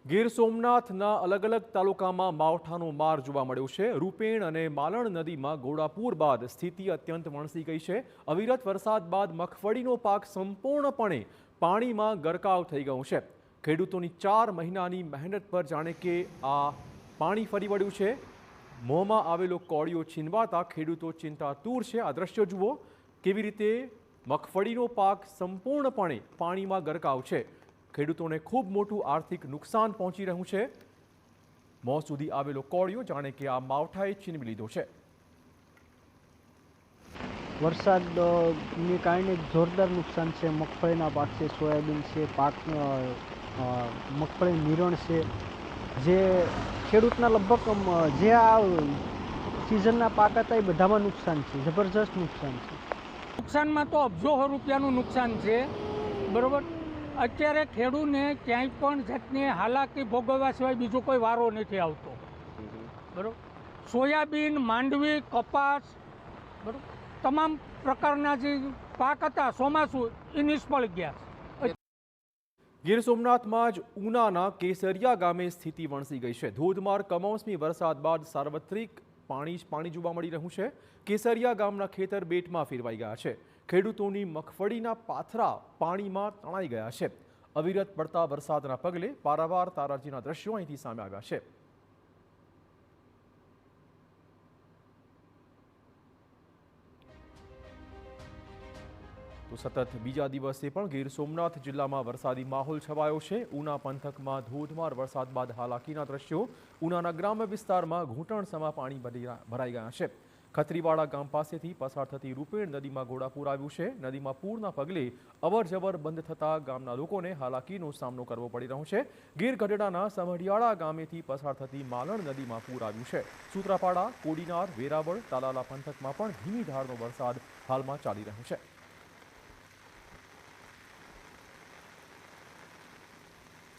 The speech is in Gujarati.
ગીર સોમનાથના અલગ અલગ તાલુકામાં માવઠાનો માર જોવા મળ્યો છે। રૂપેણ અને માલણ નદીમાં ઘોડાપૂર બાદ સ્થિતિ અત્યંત વણસી ગઈ છે। અવિરત વરસાદ બાદ મગફળીનો પાક સંપૂર્ણપણે પાણીમાં ગરકાવ થઈ ગયો છે। ખેડૂતોની 4 મહિનાની મહેનત પર જાણે કે આ પાણી ફરી વળ્યું છે। મોંમાં આવેલો કોળિયો છીનવાતા ખેડૂતો ચિંતાતુર છે। આ દ્રશ્યો જુઓ, કેવી રીતે મગફળીનો પાક સંપૂર્ણપણે પાણીમાં ગરકાવ છે। ખેડૂતોને ખૂબ મોટું આર્થિક નુકસાન પહોંચી રહ્યું છે। મોં સુધી આવેલો કોળિયો જાણે કે આ માવઠાએ છીનવી લીધો છે। વરસાદને કારણે જોરદાર નુકસાન છે। મગફળીના પાક છે, સોયાબીન છે, મગફળી નિરણ છે, જે ખેડૂતના લગભગ જે આ સિઝનના પાક હતા એ બધામાં નુકસાન છે, જબરજસ્ત નુકસાન છે। નુકસાનમાં તો અબજો રૂપિયાનું નુકસાન છે, બરાબર। અત્યારે ખેડૂતને ક્યાંય પણ જાતની હાલાકી ભોગવવા સિવાય બીજો કોઈ વારો નથી આવતો, બરાબર। સોયાબીન, માંડવી, કપાસ, બરાબર, તમામ પ્રકારના જે પાક હતા ચોમાસું એ નિષ્ફળ ગયા। ગીર સોમનાથમાં જ ઉનાના કેસરિયા ગામે સ્થિતિ વણસી ગઈ છે। ધોધમાર કમોસમી વરસાદ બાદ સાર્વત્રિક પાણી જોવા મળી રહ્યું છે। કેસરિયા ગામના ખેતર બેટમાં ફેરવાઈ ગયા છે। ખેડૂતોની મગફળીના પાથરા પાણીમાં તણાઈ ગયા છે। અવિરત પડતા વરસાદના પગલે પારાવાર તારાજીના દ્રશ્યો અહીંથી સામે આવ્યા છે। તો સતત બીજા દિવસે પણ ગીર સોમનાથ જિલ્લામાં વરસાદી માહોલ છવાયો છે। ઉના પંથકમાં ધોધમાર વરસાદ બાદ હાલાકીના દ્રશ્યો। ઉનાના ગ્રામ્ય વિસ્તારમાં ઘૂંટણસમા પાણી ભરાઈ ગયા છે। ખત્રીવાડા ગામ પાસેથી પસાર થતી રૂપેણ નદીમાં ઘોડાપૂર આવ્યું છે। નદીમાં પૂરના પગલે અવરજવર બંધ થતા ગામના લોકોને હાલાકીનો સામનો કરવો પડી રહ્યો છે। ગીર ગઢડાના સમઢિયાળા ગામેથી પસાર થતી માલણ નદીમાં પૂર આવ્યું છે। સૂત્રાપાડા, કોડીનાર, વેરાવળ, તાલાલા પંથકમાં પણ ધીમી ધારનો વરસાદ હાલમાં ચાલી રહ્યો છે।